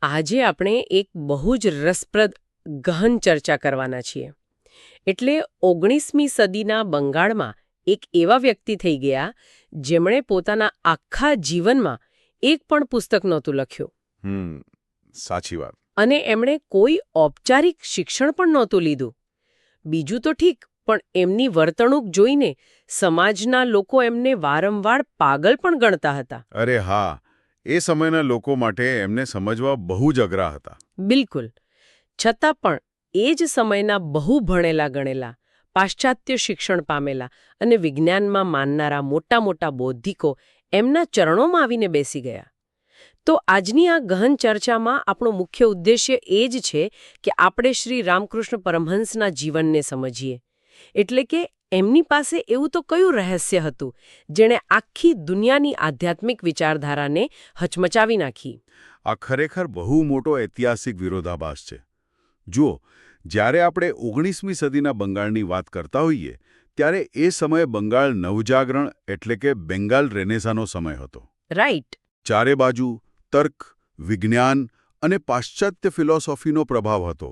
આજે આપણે એક બહુ જ રસપ્રદ ગહન ચર્ચા કરવાના છીએ. એટલે 19મી સદીના બંગાળમાં એક એવા વ્યક્તિ થઈ ગયા જેમણે પોતાના આખા જીવનમાં એક પણ પુસ્તક નહોતું લખ્યું. સાચી વાત. અને એમણે કોઈ ઔપચારિક શિક્ષણ પણ નહોતું લીધું. બીજું તો ઠીક, પણ એમની વર્તણૂક જોઈને સમાજના લોકો એમને વારંવાર પાગલ પણ ગણતા હતા. અરે હા, એ સમયના લોકો માટે એમને સમજવા બહુ જ અઘરા હતા. બિલકુલ. છતાં પણ એ જ સમયના બહુ ભણેલા ગણેલા, પાશ્ચાત્ય શિક્ષણ પામેલા અને વિજ્ઞાનમાં માનનારા મોટા મોટા બૌદ્ધિકો એમના ચરણોમાં આવીને બેસી ગયા. તો આજની આ ગહન ચર્ચામાં આપણો મુખ્ય ઉદ્દેશ્ય એ જ છે કે આપણે શ્રી રામકૃષ્ણ પરમહંસના જીવનને સમજીએ. એટલે કે એમની પાસે એવું તો કયું રહસ્ય હતું જેણે આખી દુનિયાની આધ્યાત્મિક વિચારધારાને હચમચાવી નાખી. આ ખરેખર બહુ મોટો ઐતિહાસિક વિરોધાભાસ છે. જુઓ, જ્યારે આપણે 19મી સદીના બંગાળની વાત કરતા હોઈએ ત્યારે એ સમયે બંગાળ નવજાગરણ એટલે કે બેંગાલ રેનેસાનો સમય હતો. રાઈટ. ચારે બાજુ તર્ક, વિજ્ઞાન અને પાશ્ચાત્ય ફિલોસોફીનો પ્રભાવ હતો.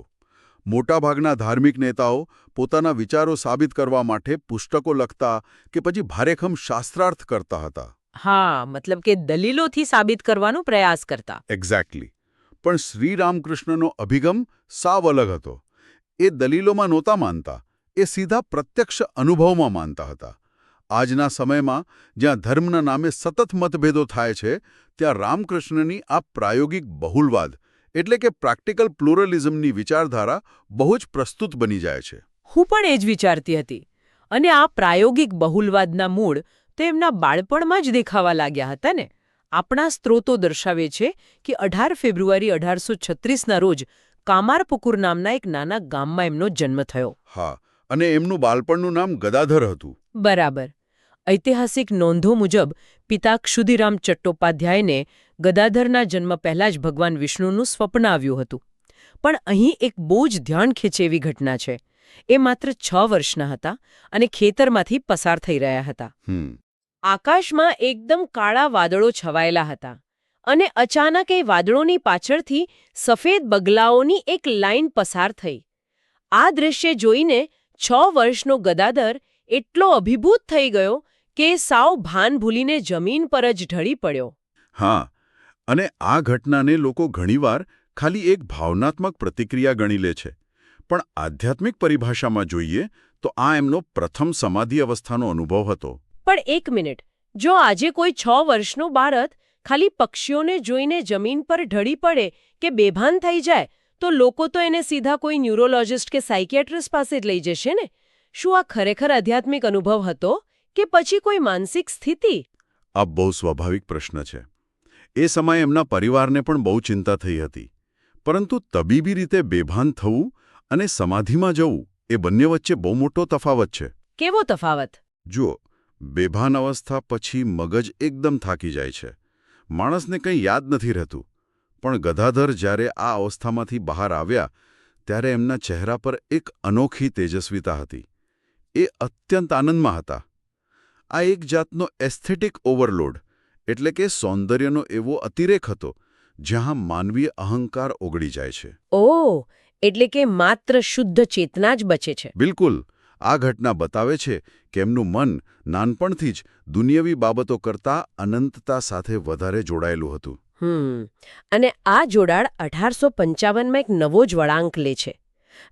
મોટાભાગના ધાર્મિક નેતાઓ પોતાના વિચારો સાબિત કરવા માટે પુસ્તકો લખતા કે પછી ભારેખમ શાસ્ત્રાર્થ કરતા હતા. હા, મતલબ કે દલીલોથી સાબિત કરવાનો પ્રયાસ કરતા. એક્ઝેક્ટલી. પણ શ્રી રામકૃષ્ણનો અભિગમ સાવ અલગ હતો. એ દલીલોમાં નહોતા માનતા, એ સીધા પ્રત્યક્ષ અનુભવમાં માનતા હતા. આજના સમયમાં જ્યાં ધર્મના નામે સતત મતભેદો થાય છે, ત્યાં રામકૃષ્ણની આ પ્રાયોગિક બહુલવાદ એટલે કે પ્રેક્ટિકલ પ્લુરલિઝમની વિચારધારા બહુ જ પ્રસ્તુત બની જાય છે. હું પણ એ જ વિચારતી હતી. અને આ પ્રાયોગિક બહુલવાદના મૂળ તો એમના બાળપણમાં જ દેખાવા લાગ્યા હતા ને. આપણા સ્ત્રોતો દર્શાવે છે કે 18 ફેબ્રુઆરી 1836ના રોજ કામારપુકુર નામના એક નાના ગામમાં એમનો જન્મ થયો. હા, અને એમનું બાળપણનું નામ ગદાધર હતું. બરાબર. ઐતિહાસિક નોંધો મુજબ પિતા ક્ષુદીરામ ચટ્ટોપાધ્યાયને ગદાધરના જન્મ પહેલાં જ ભગવાન વિષ્ણુનું સ્વપ્ન આવ્યું હતું. પણ અહીં એક બહુ જ ધ્યાન ખેંચે એવી ઘટના છે. એ માત્ર 6 વર્ષના હતા અને ખેતરમાંથી પસાર થઈ રહ્યા હતા. આકાશમાં એકદમ કાળા વાદળો છવાયેલા હતા અને અચાનક એ વાદળોની પાછળથી સફેદ બગલાઓની એક લાઈન પસાર થઈ. આ દૃશ્ય જોઈને 6 વર્ષનો ગદાધર એટલો અભિભૂત થઈ ગયો કે સાવ ભાન ભૂલીને જમીન પર જ ઢળી પડ્યો. હા, અને આ ઘટનાને લોકો ઘણીવાર ખાલી એક ભાવનાત્મક પ્રતિક્રિયા ગણી લે છે. પણ આધ્યાત્મિક પરિભાષામાં જોઈએ તો આ એમનો પ્રથમ સમાધિ અવસ્થાનો અનુભવ હતો. પણ એક મિનિટ, જો આજે કોઈ 6 વર્ષનો બાળક ખાલી પક્ષીઓને જોઈને જમીન પર ઢળી પડે કે બેભાન થઈ જાય તો લોકો તો એને સીધા કોઈ ન્યુરોલોજિસ્ટ કે સાયકિયાટ્રિસ્ટ પાસે જ લઈ જશે ને. શું આ ખરેખર આધ્યાત્મિક અનુભવ હતો કે પછી કોઈ માનસિક સ્થિતિ? આ બહુ સ્વાભાવિક પ્રશ્ન છે. એ સમયે એમના પરિવારને પણ બહુ ચિંતા થઈ હતી. પરંતુ તબીબી રીતે બેભાન થવું અને સમાધિમાં જવું એ બંને વચ્ચે બહુ મોટો તફાવત છે. કેવો તફાવત? જુઓ, બેભાન અવસ્થા પછી મગજ એકદમ થાકી જાય છે. માણસને કંઈ યાદ નથી રહેતું. પણ ગદાધર જ્યારે આ અવસ્થામાંથી બહાર આવ્યા ત્યારે એમના ચહેરા પર એક અનોખી તેજસ્વીતા હતી. એ અત્યંત આનંદમાં હતા. આ એક જાતનો એસ્થેટિક ઓવરલોડ એટલે કે સૌંદર્યનો એવો અતિરેક હતો જ્યાં માનવીય અહંકાર ઓગળી જાય છે. ઓહ, એટલે કે માત્ર શુદ્ધ ચેતના જ બચે છે. બિલકુલ. આ ઘટના બતાવે છે કે એમનું મન નાનપણથી જ દુનિયાવી બાબતો કરતાં અનંતતા સાથે વધારે જોડાયેલું હતું. અને આ જોડાણ 1855માં એક નવો જ વળાંક લે છે.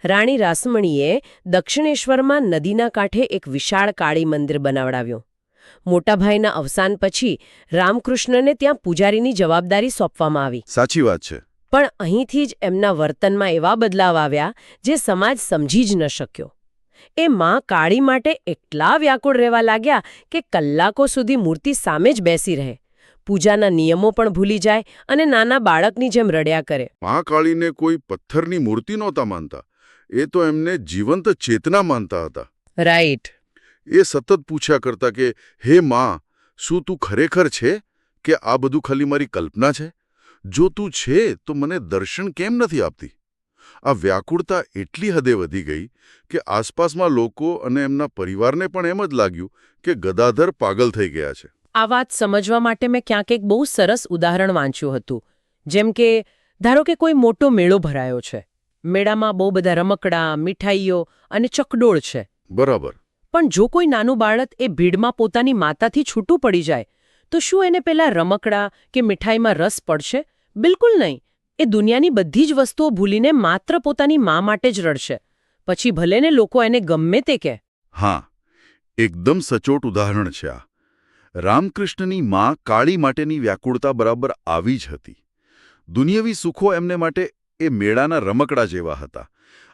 રાણી રાસમણીએ દક્ષિણેશ્વરમાં નદીના કાંઠે એક વિશાળ કાળી મંદિર બનાવડાવ્યું. મોટાભાઈના અવસાન પછી રામકૃષ્ણને ત્યાં પૂજારીની જવાબદારી સોંપવામાં આવી. સાચી વાત છે. પણ અહીંથી જ એમના વર્તનમાં એવા બદલાવ આવ્યા જે સમાજ સમજી જ ન શક્યો. એ માં કાળી માટે એટલા વ્યાકુળ રહેવા લાગ્યા કે કલાકો સુધી મૂર્તિ સામે જ બેસી રહે. પૂજાના નિયમો પણ ભૂલી જાય અને નાના બાળકની જેમ રડ્યા કરે. માં કાળીને કોઈ પથ્થરની મૂર્તિ નહોતા માનતા. એ તો એમને જીવંત ચેતના માનતા હતા. રાઈટ. એ સતત પૂછ્યા કરતા કે હે માં, શું તું ખરેખર છે કે આ બધું ખાલી મારી કલ્પના છે? જો તું છે તો મને દર્શન કેમ નથી આપતી? આ વ્યાકુળતા એટલી હદે વધી ગઈ કે આસપાસમાં લોકો અને એમના પરિવારને પણ એમ જ લાગ્યું કે ગદાધર પાગલ થઈ ગયા છે. આ વાત સમજવા માટે મેં ક્યાંક એક બહુ સરસ ઉદાહરણ વાંચ્યું હતું. જેમ કે ધારો કે કોઈ મોટો મેળો ભરાયો છે. મેળામાં બહુ બધા રમકડા, મીઠાઈઓ અને ચકડોળ છે. બરાબર. પણ જો કોઈ નાનું બાળક એ ભીડમાં પોતાની માતાથી છૂટું પડી જાય તો શું એને પેલા રમકડા કે મીઠાઈમાં રસ પડશે? બિલકુલ નહીં. એ દુનિયાની બધી જ વસ્તુઓ ભૂલીને માત્ર પોતાની મા માટે જ રડશે. પછી ભલે ને લોકો એને ગમે તે કહે. હા, એકદમ સચોટ ઉદાહરણ છે આ. રામકૃષ્ણની મા કાળી માટેની વ્યાકુળતા બરાબર આવી જ હતી. દુનિયાવી સુખો એમને માટે એ મેળાના રમકડા જેવા હતા.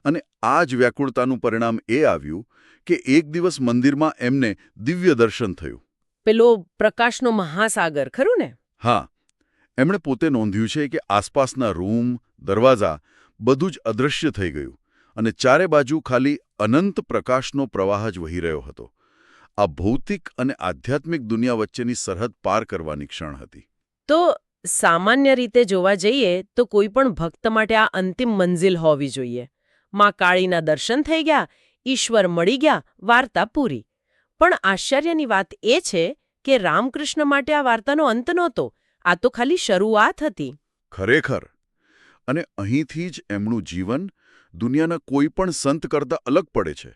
અને આ જ વ્યાકુળતાનું પરિણામ એ આવ્યું કે એક દિવસ મંદિરમાં એમને દિવ્ય દર્શન થયું. પેલો પ્રકાશનો મહાસાગર, ખરું ને? હા, એમણે પોતે નોંધ્યું છે કે આસપાસના રૂમ, દરવાજા બધું જ અદૃશ્ય થઈ ગયું અને ચારે બાજુ ખાલી અનંત પ્રકાશનો પ્રવાહ જ વહી રહ્યો હતો. આ ભૌતિક અને આધ્યાત્મિક દુનિયા વચ્ચેની સરહદ પાર કરવાની ક્ષણ હતી. તો સામાન્ય રીતે જોવા જઈએ તો કોઈ પણ ભક્ત માટે આ અંતિમ મંઝિલ હોવી જોઈએ. માં કાળીના દર્શન થઈ ગયા, ઈશ્વર મળી ગયા, વાર્તા પૂરી. પણ આશ્ચર્યની વાત એ છે કે રામકૃષ્ણ માટે આ વાર્તાનો અંત નહોતો. આ તો ખાલી શરૂઆત હતી. ખરેખર. અને અહીંથી જ એમનું જીવન દુનિયાના કોઈ પણ સંત કરતાં અલગ પડે છે.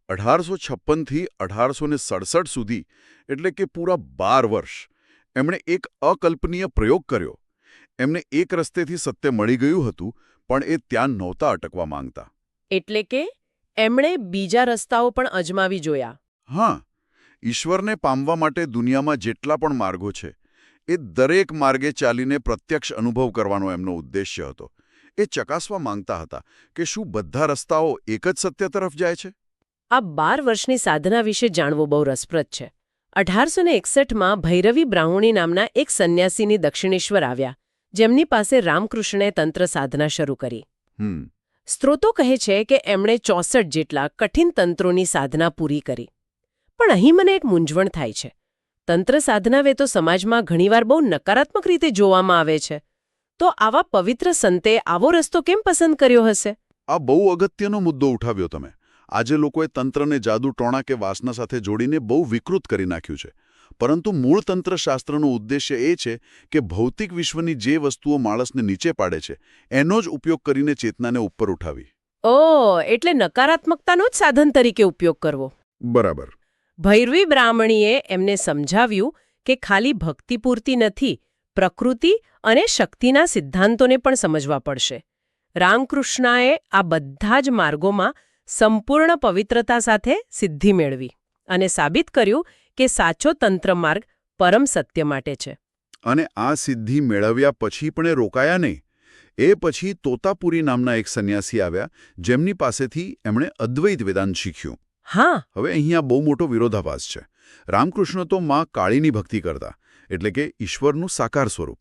1856થી 1867 સુધી, એટલે કે પૂરા 12 વર્ષ, એમણે એક અકલ્પનીય પ્રયોગ કર્યો. એમને એક રસ્તેથી સત્ય મળી ગયું હતું, પણ એ ત્યાં નહોતા અટકવા માંગતા. એટલે કે એમણે બીજા રસ્તાઓ પણ અજમાવી જોયા. હા, ઈશ્વરને પામવા માટે દુનિયામાં જેટલા પણ માર્ગો છે, એ દરેક માર્ગે ચાલીને પ્રત્યક્ષ અનુભવ કરવાનો એમનો ઉદ્દેશ્ય હતો. એ ચકાસવા માંગતા હતા કે શું બધા રસ્તાઓ એક જ સત્ય તરફ જાય છે. આ 12 વર્ષની સાધના વિશે જાણવું બહુ રસપ્રદ છે. 1861માં ભૈરવી બ્રાહ્મણી નામના એક સંન્યાસીની દક્ષિણેશ્વર આવ્યા, જેમની પાસે રામકૃષ્ણે તંત્ર સાધના શરૂ કરી. સ્ત્રોતો કહે છે કે એમણે 64 જેટલા કઠિન તંત્રોની સાધના પૂરી કરી. પણ અહીં મને એક મૂંઝવણ થાય છે. તંત્ર સાધના તો સમાજમાં ઘણીવાર બહુ નકારાત્મક રીતે જોવામાં આવે છે. તો આવા પવિત્ર સંતે આવો રસ્તો કેમ પસંદ કર્યો હશે? આ બહુ અગત્યનો મુદ્દો ઉઠાવ્યો તમે. આજે લોકોએ તંત્રને જાદુ ટોણા કે વાસના સાથે જોડીને બહુ વિકૃત કરી નાખ્યું છે. પરંતુ મૂળ તંત્રશાસ્ત્રનો ઉદ્દેશ્ય એ છે કે ભૌતિક વિશ્વની જે વસ્તુઓ માણસને નીચે પાડે છે એનો જ ઉપયોગ કરીને ચેતનાને ઉપર ઉઠાવી. એટલે નકારાત્મકતાનો જ સાધન તરીકે ઉપયોગ કરવો. બરાબર. ભૈરવી બ્રાહ્મણીએ એમને સમજાવ્યું કે ખાલી ભક્તિ પૂરતી નથી, પ્રકૃતિ અને શક્તિના સિદ્ધાંતોને પણ સમજવા પડશે. રામકૃષ્ણએ આ બધા જ માર્ગોમાં સંપૂર્ણ પવિત્રતા સાથે સિદ્ધિ મેળવી અને સાબિત કર્યું કે સાચો તંત્ર માર્ગ પરમ સત્ય માટે છે. અને આ સિદ્ધિ મેળવ્યા પછી પણ એ રોકાયા નહીં. એ પછી તોતાપુરી નામના એક સંન્યાસી આવ્યા, જેમની પાસેથી એમણે અદ્વૈત વેદાંત શીખ્યું. હા, હવે અહીંયા બહુ મોટો વિરોધાભાસ છે. રામકૃષ્ણ તો માં કાળીની ભક્તિ કરતા, એટલે કે ઈશ્વરનું સાકાર સ્વરૂપ.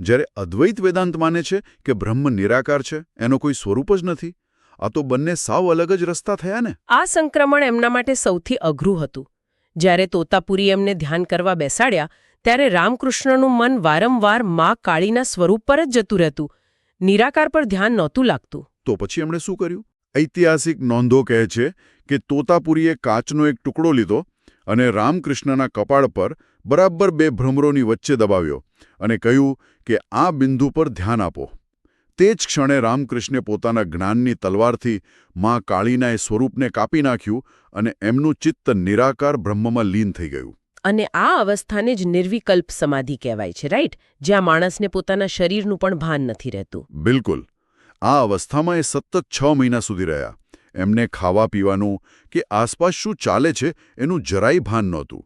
જ્યારે અદ્વૈત વેદાંત માને છે કે બ્રહ્મ નિરાકાર છે, એનો કોઈ સ્વરૂપ જ નથી. આ તો બંને સાવ અલગ જ રસ્તા થયા ને. આ સંક્રમણ એમના માટે સૌથી અઘરું હતું. જ્યારે તોતાપુરી એમને ધ્યાન કરવા બેસાડ્યા, ત્યારે રામકૃષ્ણનું મન વારંવાર માં કાળીના સ્વરૂપ પર જ જતું રહેતું. નિરાકાર પર ધ્યાન નહોતું લાગતું. તો પછી એમણે શું કર્યું? ઐતિહાસિક નોંધો કહે છે કે તોતાપુરીએ કાચનો એક ટુકડો લીધો અને રામકૃષ્ણના કપાળ પર બરાબર 2 ભ્રમરોની વચ્ચે દબાવ્યો અને કહ્યું કે આ બિંદુ પર ધ્યાન આપો. તે જ ક્ષણે રામકૃષ્ણે પોતાના જ્ઞાનની તલવારથી માં કાળીના એ સ્વરૂપને કાપી નાખ્યું અને એમનું ચિત્ત નિરાકાર બ્રહ્મમાં લીન થઈ ગયું. અને આ અવસ્થાને જ નિર્વિકલ્પ સમાધિ કહેવાય છે, રાઈટ? જ્યાં માણસને પોતાના શરીરનું પણ ભાન નથી રહેતું. બિલકુલ. આ અવસ્થામાં એ સતત 6 મહિના સુધી રહ્યા. એમને ખાવા પીવાનું કે આસપાસ શું ચાલે છે એનું જરાય ભાન નહોતું.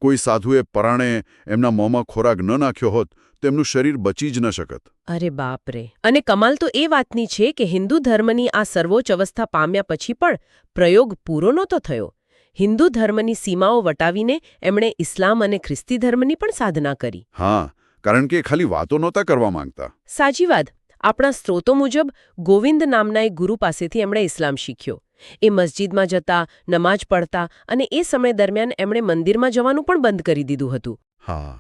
કોઈ સાધુએ પરાણે એમના મોંમાં ખોરાક ન નાખ્યો હોત તો એમનું શરીર બચી જ ન શકત. અરે બાપ રે! અને કમાલ તો એ વાતની છે કે હિન્દુ ધર્મની આ સર્વોચ્ચ અવસ્થા પામ્યા પછી પણ પ્રયોગ પૂરો નહોતો થયો. હિન્દુ ધર્મની સીમાઓ વટાવીને એમણે ઇસ્લામ અને ખ્રિસ્તી ધર્મની પણ સાધના કરી. હા, કારણ કે ખાલી વાતો નહોતા કરવા માંગતા. સાચી વાત. આપણા સ્ત્રોતો મુજબ ગોવિંદ નામના એક ગુરુ પાસેથી એમણે ઇસ્લામ શીખ્યો. એ મસ્જિદમાં જતા, નમાજ પઢતા અને એ સમય દરમિયાન એમણે મંદિરમાં જવાનું પણ બંધ કરી દીધું હતું. હા,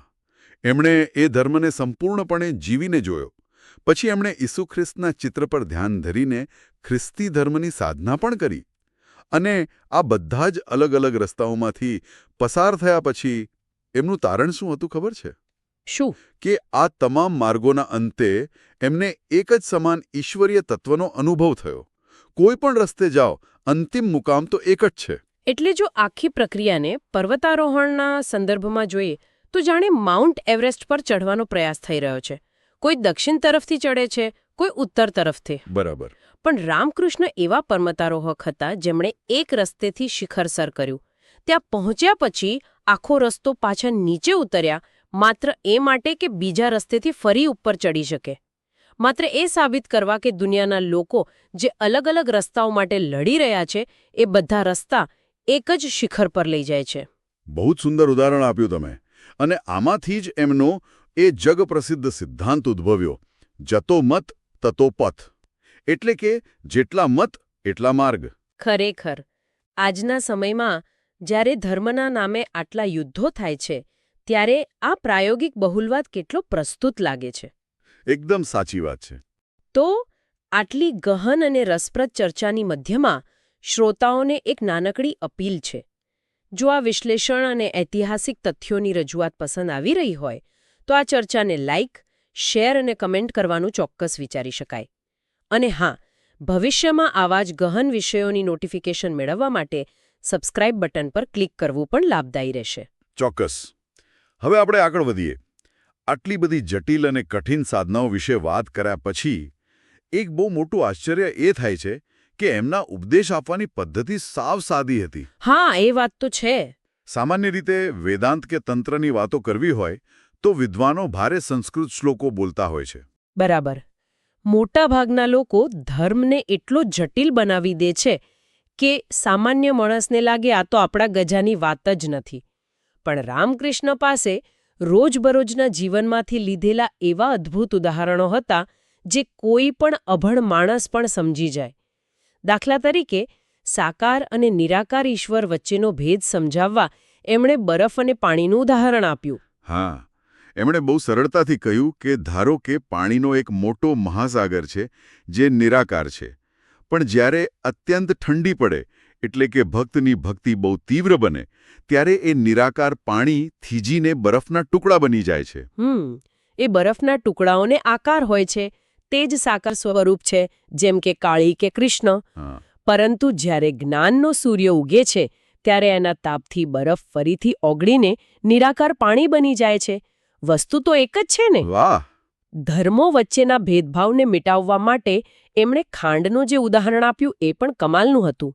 એમણે એ ધર્મને સંપૂર્ણપણે જીવીને જોયો. પછી એમણે ઈસુ ખ્રિસ્તના ચિત્ર પર ધ્યાન ધરીને ખ્રિસ્તી ધર્મની સાધના પણ કરી. અને આ બધા જ અલગ અલગ રસ્તાઓમાંથી પસાર થયા પછી એમનું તારણ શું હતું ખબર છે? શું? કે આ તમામ માર્ગોના અંતે એમને એક જ સમાન ઈશ્વરીય તત્વનો અનુભવ થયો. કોઈ પણ રસ્તે જાઓ, અંતિમ મુકામ તો એક જ છે. એટલે જો આખી પ્રક્રિયાને પર્વતારોહણના સંદર્ભમાં જોઈએ તો જાણે માઉન્ટ એવરેસ્ટ પર ચઢવાનો પ્રયાસ થઈ રહ્યો છે. કોઈ દક્ષિણ તરફથી ચડે છે, કોઈ ઉત્તર તરફથી. બરાબર. પણ રામકૃષ્ણ એવા પર્વતારોહક હતા જેમણે એક રસ્તેથી શિખર સર કર્યું. ત્યાં પહોંચ્યા પછી આખો રસ્તો પાછા નીચે ઉતર્યા, માત્ર એ માટે કે બીજા રસ્તેથી ફરી ઉપર ચડી શકે. માત્ર એ સાબિત કરવા કે દુનિયાના લોકો જે અલગ અલગ રસ્તાઓ માટે લડી રહ્યા છે એ બધા રસ્તા એક જ શિખર પર લઈ જાય છે. બહુ જ સુંદર ઉદાહરણ આપ્યું તમે. અને આમાંથી જ એમનો એ જગપ્રસિદ્ધ સિદ્ધાંત ઉદ્ભવ્યો, જતો મત તતો પથ. એટલે કે જેટલા મત એટલા માર્ગ. ખરેખર આજના સમયમાં જ્યારે ધર્મના નામે આટલા યુદ્ધો થાય છે ત્યારે આ પ્રાયોગિક બહુલવાદ કેટલો પ્રસ્તુત લાગે છે. એકદમ સાચી વાત છે. તો આટલી ગહન અને રસપ્રદ ચર્ચાની મધ્યમાં શ્રોતાઓને એક નાનકડી અપીલ છે. જો આ વિશ્લેષણ અને ઐતિહાસિક તથ્યોની રજૂઆત પસંદ આવી રહી હોય તો આ ચર્ચાને લાઇક, શેર અને કમેન્ટ કરવાનું ચોક્કસ વિચારી શકાય. અને હા, ભવિષ્યમાં આવા જ ગહન વિષયોની નોટિફિકેશન મેળવવા માટે સબસ્ક્રાઇબ બટન પર ક્લિક કરવું પણ લાભદાયી રહેશે. ચોક્કસ. હવે આપણે આગળ વધીએ. આટલી બધી જટિલ અને કઠિન સાધનાઓ વિશે વાત કર્યા પછી એક બહુ મોટું આશ્ચર્ય એ થાય છે કે એમના ઉપદેશ આપવાની પદ્ધતિ સાવ સાદી હતી. હા, એ વાત તો છે. સામાન્ય રીતે વેદાંત કે તંત્રની વાતો કરવી હોય તો વિદ્વાનો ભારે સંસ્કૃત શ્લોકો બોલતા હોય છે. બરાબર. મોટાભાગના લોકો ધર્મને એટલો જટિલ બનાવી દે છે કે સામાન્ય માણસને લાગે આ તો આપણા ગજાની વાત જ નથી. પણ રામકૃષ્ણ પાસે રોજબરોજના જીવનમાંથી લીધેલા એવા અદ્ભુત ઉદાહરણો હતા જે કોઈ પણ અભણ માણસ પણ સમજી જાય. દાખલા તરીકે સાકાર અને નિરાકાર ઈશ્વર વચ્ચેનો ભેદ સમજાવવા એમણે બરફ અને પાણીનું ઉદાહરણ આપ્યું. હા, એમણે બહુ સરળતાથી કહ્યું કે ધારો કે પાણીનો એક મોટો મહાસાગર છે જે નિરાકાર છે, પણ જ્યારે અત્યંત ઠંડી પડે એટલે કે ભક્તની ભક્તિ બહુ તીવ્ર બને ત્યારે એ નિરાકાર પાણી થીજીને બરફના ટુકડા બની જાય છે. એ બરફના ટુકડાઓને આકાર હોય છે, તે જ સાકાર સ્વરૂપ છે, જેમ કે કાળી કે કૃષ્ણ. પરંતુ જ્યારે જ્ઞાનનો સૂર્ય ઉગે છે ત્યારે એના તાપથી બરફ ફરીથી ઓગળીને નિરાકાર પાણી બની જાય છે. વસ્તુ તો એક જ છે ને. વાહ! ધર્મો વચ્ચેના ભેદભાવને મિટાવવા માટે એમણે ખાંડનું જે ઉદાહરણ આપ્યું એ પણ કમાલનું હતું.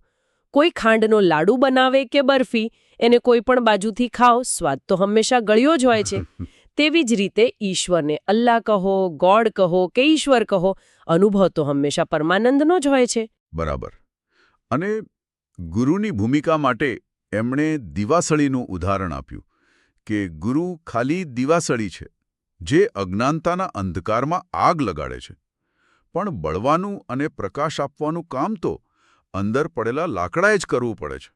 કોઈ ખાંડનો લાડુ બનાવે કે બરફી, એને કોઈ પણ બાજુથી ખાઓ, સ્વાદ તો હંમેશા ગળ્યો જ હોય છે. તેવી જ રીતે ઈશ્વરને અલ્લાહ કહો, ગોડ કહો કે ઈશ્વર કહો, અનુભવ તો હંમેશા પરમાનંદનો જ હોય છે. બરાબર. અને ગુરુની ભૂમિકા માટે એમણે દિવાસળીનું ઉદાહરણ આપ્યું કે ગુરુ ખાલી દિવાસળી છે જે અજ્ઞાનતાના અંધકારમાં આગ લગાડે છે, પણ બળવાનું અને પ્રકાશ આપવાનું કામ તો અંદર પડેલા લાકડાએ જ કરવું પડે છે.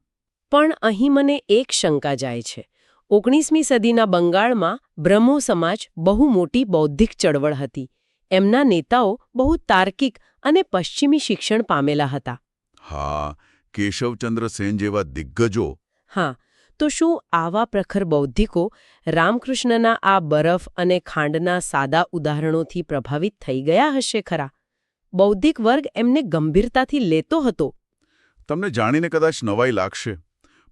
પણ અહીં મને એક શંકા જાય છે. 19મી સદીના બંગાળમાં બ્રહ્મો સમાજ બહુ મોટી બૌદ્ધિક ચળવળ હતી. એમના નેતાઓ બહુ તાર્કિક અને પશ્ચિમી શિક્ષણ પામેલા હતા. હા, કેશવચંદ્ર સેન જેવા દિગ્ગજો. હા, તો શું આવા પ્રખર બૌદ્ધિકો રામકૃષ્ણના આ બરફ અને ખાંડના સાદા ઉદાહરણોથી પ્રભાવિત થઈ ગયા હશે ખરા? બૌદ્ધિક વર્ગ એમને ગંભીરતાથી લેતો હતો. તમને જાણીને કદાચ નવાઈ લાગશે,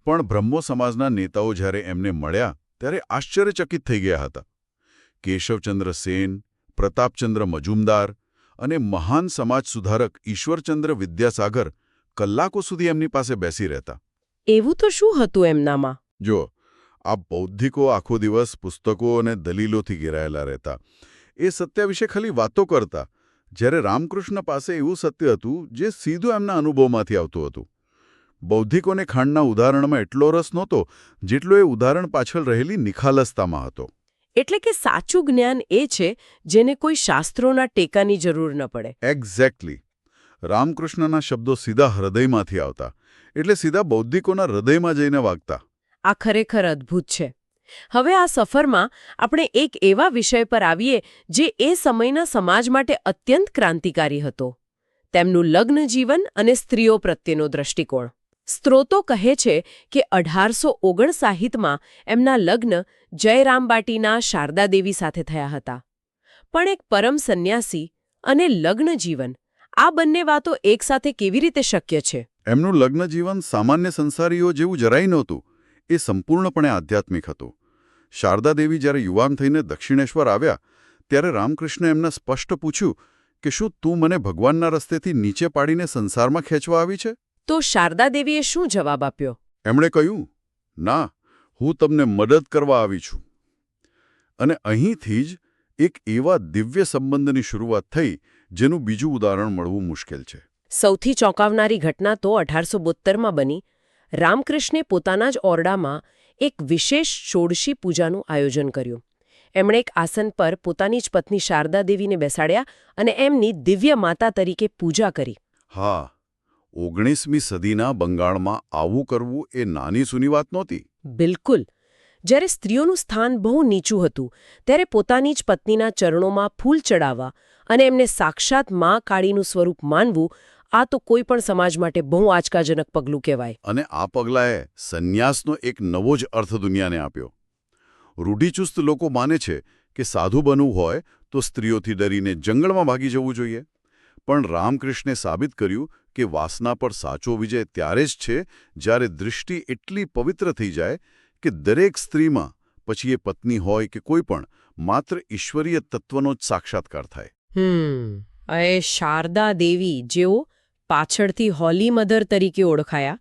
પણ બ્રહ્મો સમાજના નેતાઓ જ્યારે એમને મળ્યા ત્યારે આશ્ચર્યચકિત થઈ ગયા હતા. કેશવચંદ્ર સેન, પ્રતાપચંદ્ર મજુમદાર અને મહાન સમાજ સુધારક ઈશ્વરચંદ્ર વિદ્યાસાગર કલાકો સુધી એમની પાસે બેસી રહેતા. એવું તો શું હતું એમનામાં? જો, આ બૌદ્ધિકો આખો દિવસ પુસ્તકો અને દલીલોથી ઘેરાયેલા રહેતા. એ સત્ય વિશે ખાલી વાતો કરતા, જ્યારે રામકૃષ્ણ પાસે એવું સત્ય હતું જે સીધું એમના અનુભવમાંથી આવતું હતું. બૌદ્ધિકોને ખાંડના ઉદાહરણમાં એટલો રસ નહોતો જેટલો એ ઉદાહરણ પાછળ રહેલી નિખાલસતામાં હતો. એટલે કે સાચું જ્ઞાન એ છે જેને કોઈ શાસ્ત્રોના ટેકાની જરૂર ન પડે. એક્ઝેક્ટલી. રામકૃષ્ણના શબ્દો સીધા હૃદયમાંથી આવતા, એટલે સીધા બૌદ્ધિકોના હૃદયમાં જઈને વાગતા. આ ખરેખર અદ્ભુત છે. હવે આ સફરમાં આપણે એક એવા વિષય પર આવીએ જે એ સમયના સમાજ માટે અત્યંત ક્રાંતિકારી હતો. તેમનું લગ્ન જીવન અને સ્ત્રીઓ પ્રત્યેનો દ્રષ્ટિકોણ. સ્ત્રોતો કહે છે કે 1859માં એમના લગ્ન જયરામબાટીના શારદાદેવી સાથે થયા હતા. પણ એક પરમ સંન્યાસી અને લગ્ન જીવન આ બંને વાતો એકસાથે કેવી રીતે શક્ય છે? એમનું લગ્ન જીવન સામાન્ય સંસારીઓ જેવું જરાય નહોતું. એ સંપૂર્ણપણે આધ્યાત્મિક હતું. શારદાદેવી જ્યારે યુવાન થઈને દક્ષિણેશ્વર આવ્યા ત્યારે રામકૃષ્ણે એમને સ્પષ્ટ પૂછ્યું કે શું તું મને ભગવાનના રસ્તેથી નીચે પાડીને સંસારમાં ખેંચવા આવી છે? તો શારદાદેવીએ શું જવાબ આપ્યો? એમણે કહ્યું, ના, હું તમને મદદ કરવા આવી છું. અને અહીંથી જ એક એવા દિવ્ય સંબંધની શરૂઆત થઈ જેનું બીજું ઉદાહરણ મળવું મુશ્કેલ છે. સૌથી ચોંકાવનારી ઘટના તો 1872માં બની. રામકૃષ્ણે પોતાના જ ઓરડામાં એક વિશેષ ષોડશી પૂજાનું આયોજન કર્યું. એમણે એક આસન પર પોતાની જ પત્ની શારદાદેવીને બેસાડ્યા અને એમની દિવ્ય માતા તરીકે પૂજા કરી. હા, 19મી સદીના બંગાળમાં આવું કરવું એ નાની સૂની વાત નહોતી. બિલકુલ. જ્યારે સ્ત્રીઓનું સ્થાન બહુ નીચું હતું ત્યારે પોતાની જ પત્નીના ચરણોમાં ફૂલ ચડાવવા અને એમને સાક્ષાત મા કાળીનું સ્વરૂપ માનવું, આ તો કોઈ પણ સમાજ માટે બહુ આંચકાજનક પગલું કહેવાય. અને આ પગલાએ સંન્યાસનો એક નવો જ અર્થ દુનિયાને આપ્યો. રૂઢિચુસ્ત લોકો માને છે કે સાધુ બનવું હોય તો સ્ત્રીઓથી ડરીને જંગલમાં ભાગી જવું જોઈએ. પણ રામકૃષ્ણે સાબિત કર્યું કે વાસના પર સાચો વિજય ત્યારે જ છે જ્યારે દૃષ્ટિ એટલી પવિત્ર થઈ જાય કે દરેક સ્ત્રીમાં, પછી એ પત્ની હોય કે કોઈ પણ, માત્ર ઈશ્વરીય તત્વનો જ સાક્ષાત્કાર થાય. એ શારદા દેવી જેઓ પાછળથી હોલી મધર તરીકે ઓળખાયા,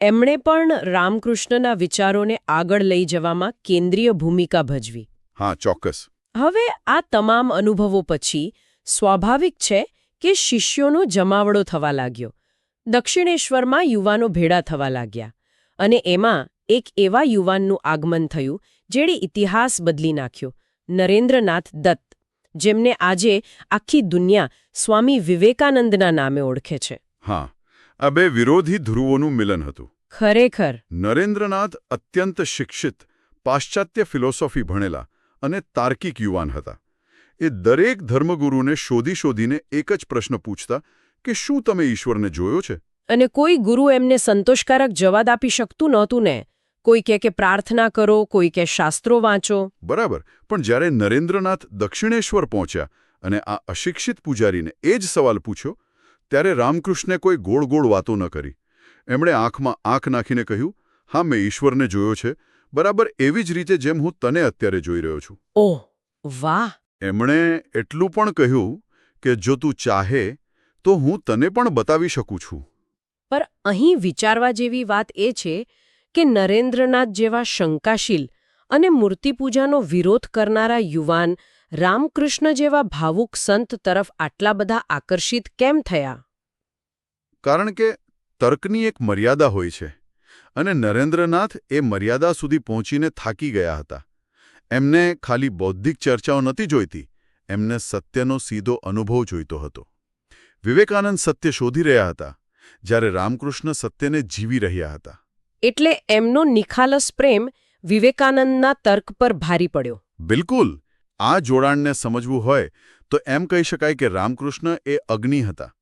એમણે પણ રામકૃષ્ણના વિચારોને આગળ લઈ જવામાં કેન્દ્રીય ભૂમિકા ભજવી. હા, ચોક્કસ. હવે આ તમામ અનુભવો પછી સ્વાભાવિક છે કે શિષ્યોનો જમાવડો થવા લાગ્યો. દક્ષિણેશ્વરમાં યુવાનો ભેળા થવા લાગ્યા અને એમાં એક એવા યુવાનનું આગમન થયું જેણે ઇતિહાસ બદલી નાખ્યો, નરેન્દ્રનાથ દત્ત, જેમને આજે આખી દુનિયા સ્વામી વિવેકાનંદના નામે ઓળખે છે. હા, આ બે વિરોધી ધ્રુવોનું મિલન હતું. ખરેખર. નરેન્દ્રનાથ અત્યંત શિક્ષિત, પાશ્ચાત્ય ફિલોસોફી ભણેલા અને તાર્કિક યુવાન હતા. એ દરેક ધર્મગુરુને શોધીને એક જ પ્રશ્ન પૂછતા કે શું તમે ઈશ્વરને જોયો છે? અને કોઈ ગુરુ એમને સંતોષકારક જવાબ આપી શકતું નહોતું ને. કોઈ કહે કે પ્રાર્થના કરો, કોઈ કે શાસ્ત્રો વાંચો. બરાબર. પણ જ્યારે નરેન્દ્રનાથ દક્ષિણેશ્વર પહોંચ્યા અને આ અશિક્ષિત પૂજારીને એ જ સવાલ પૂછ્યો, ત્યારે રામકૃષ્ણે કોઈ ગોળ ગોળ વાતો ન કરી. એમણે આંખમાં આંખ નાખીને કહ્યું, હા, મેં ઈશ્વરને જોયો છે, બરાબર એવી જ રીતે જેમ હું તને અત્યારે જોઈ રહ્યો છું. ઓહ, વાહ! એમણે એટલું પણ કહ્યું કે જો તું ચાહે તો હું તને પણ બતાવી શકું છું. પર અહીં વિચારવા જેવી વાત એ છે કે નરેન્દ્રનાથ જેવા શંકાશીલ અને મૂર્તિપૂજાનો વિરોધ કરનારા યુવાન રામકૃષ્ણ જેવા ભાવુક સંત તરફ આટલા બધા આકર્ષિત કેમ થયા? કારણ કે તર્કની એક મર્યાદા હોય છે અને નરેન્દ્રનાથ એ મર્યાદા સુધી પહોંચીને થાકી ગયા હતા. એમને ખાલી બૌદ્ધિક ચર્ચાઓ નથી જોઈતી, એમને સત્યનો સીધો અનુભવ જોઈતો હતો. વિવેકાનંદ સત્ય શોધી રહ્યા હતા, જ્યારે રામકૃષ્ણ સત્યને જીવી રહ્યા હતા. એટલે એમનો નિખાલસ પ્રેમ વિવેકાનંદના તર્ક પર ભારી પડ્યો. બિલકુલ. આ જોડાણને સમજવું હોય તો એમ કહી શકાય કે રામકૃષ્ણ એ અગ્નિ હતા,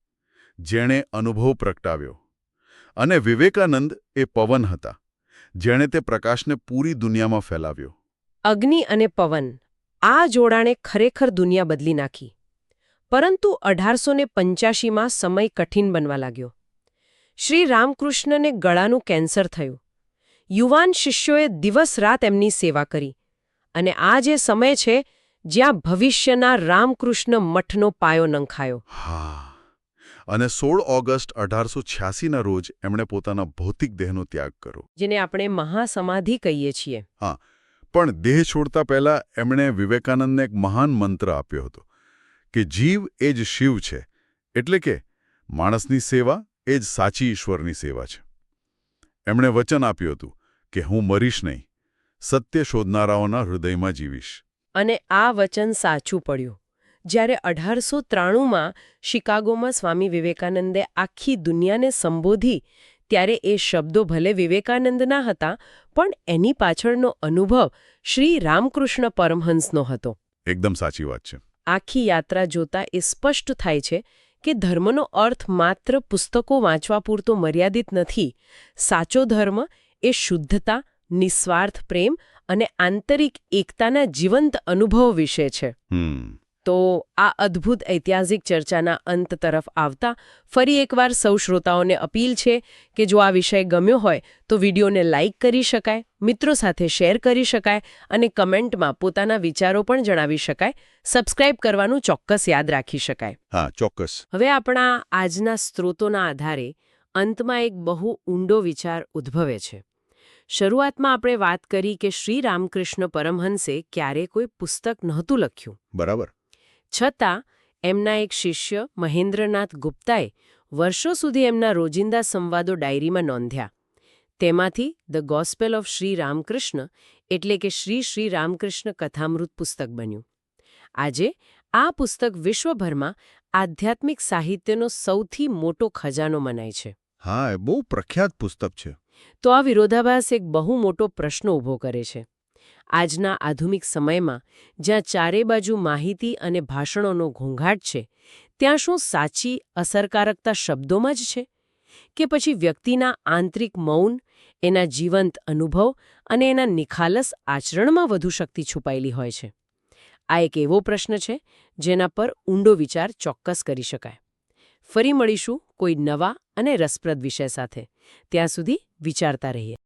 જેણે અનુભવ પ્રગટાવ્યો, અને વિવેકાનંદ એ પવન હતા, જેણે તે પ્રકાશને પૂરી દુનિયામાં ફેલાવ્યો. અગ્નિ અને પવન, આ જોડાણે ખરેખર દુનિયા બદલી નાખી. પરંતુ 1885માં સમય કઠિન બનવા લાગ્યો. શ્રી રામકૃષ્ણને ગળાનું કેન્સર થયું. યુવાન શિષ્યોએ દિવસ-રાત એમની સેવા કરી. અને આ જે સમય છે જ્યાં ભવિષ્યના રામકૃષ્ણ મઠનો પાયો નંખાયો. હા. અને 16 ઓગસ્ટ 1886ના રોજ એમણે પોતાના ભૌતિક દેહનો ત્યાગ કર્યો, જેને આપણે મહાસમાધિ કહીએ છીએ. હા, પણ દેહ છોડતા પહેલા એમણે વિવેકાનંદને એક મહાન મંત્ર આપ્યો હતો કે જીવ એ જ શિવ છે, એટલે કે માણસની સેવા એ જ સાચી ઈશ્વરની સેવા છે. એમણે વચન આપ્યું હતું કે હું મરીશ નહીં, સત્ય શોધનારાઓના હૃદયમાં જીવીશ. અને આ વચન સાચું પડ્યું. જ્યારે 1893માં શિકાગોમાં સ્વામી વિવેકાનંદે આખી દુનિયાને સંબોધી, ત્યારે એ શબ્દો ભલે વિવેકાનંદના હતા, પણ એની પાછળનો અનુભવ શ્રી રામકૃષ્ણ પરમહંસનો હતો. એકદમ સાચી વાત છે. આખી યાત્રા જોતા એ સ્પષ્ટ થાય છે કે ધર્મનો અર્થ માત્ર પુસ્તકો વાંચવા પૂરતો મર્યાદિત નથી. સાચો ધર્મ એ શુદ્ધતા, નિસ્વાર્થ પ્રેમ અને આંતરિક એકતાના જીવંત અનુભવ વિશે છે. તો આ અદ્ભુત ઐતિહાસિક ચર્ચાના અંત તરફ આવતા ફરી એકવાર સૌ શ્રોતાઓને અપીલ છે કે જો આ વિષય ગમ્યો હોય તો વિડીયોને લાઇક કરી શકાય, મિત્રો સાથે શેર કરી શકાય અને કમેન્ટમાં પોતાના વિચારો પણ જણાવી શકાય. સબસ્ક્રાઇબ કરવાનું ચોક્કસ યાદ રાખી શકાય. હા, ચોક્કસ. હવે આપણા આજના સ્ત્રોતોના આધારે અંતમાં એક બહુ ઊંડો વિચાર ઉદ્ભવે છે. શરૂઆતમાં આપણે વાત કરી કે શ્રી રામકૃષ્ણ પરમહંસે ક્યારે કોઈ પુસ્તક નહોતું લખ્યું. બરાબર. છતાં એમના એક શિષ્ય મહેન્દ્રનાથ ગુપ્તાએ વર્ષો સુધી એમના રોજિંદા સંવાદો ડાયરીમાં નોંધ્યા. તેમાંથી the gospel of Shri Ramakrishna એટલે કે શ્રી રામકૃષ્ણ કથામૃત પુસ્તક બન્યું. આજે આ પુસ્તક વિશ્વભરમાં આધ્યાત્મિક સાહિત્યનો સૌથી મોટો ખજાનો મનાય છે. હા, એ બહુ પ્રખ્યાત પુસ્તક છે. તો આ વિરોધાભાસ એક બહુ મોટો પ્રશ્ન ઊભો કરે છે. આજના આધુનિક સમયમાં જ્યાં ચારે બાજુ માહિતી અને ભાષણોનો ઘોંઘાટ છે, ત્યાં શું સાચી અસરકારકતા શબ્દોમાં જ છે કે પછી વ્યક્તિના આંતરિક મૌન, એના જીવંત અનુભવ અને એના નિખાલસ આચરણમાં વધુ શક્તિ છુપાયેલી હોય છે? આ એક એવો પ્રશ્ન છે જેના પર ઊંડો વિચાર ચોક્કસ કરી શકાય. ફરી મળીશું કોઈ નવા અને રસપ્રદ વિષય સાથે. ત્યાં સુધી વિચારતા રહીએ.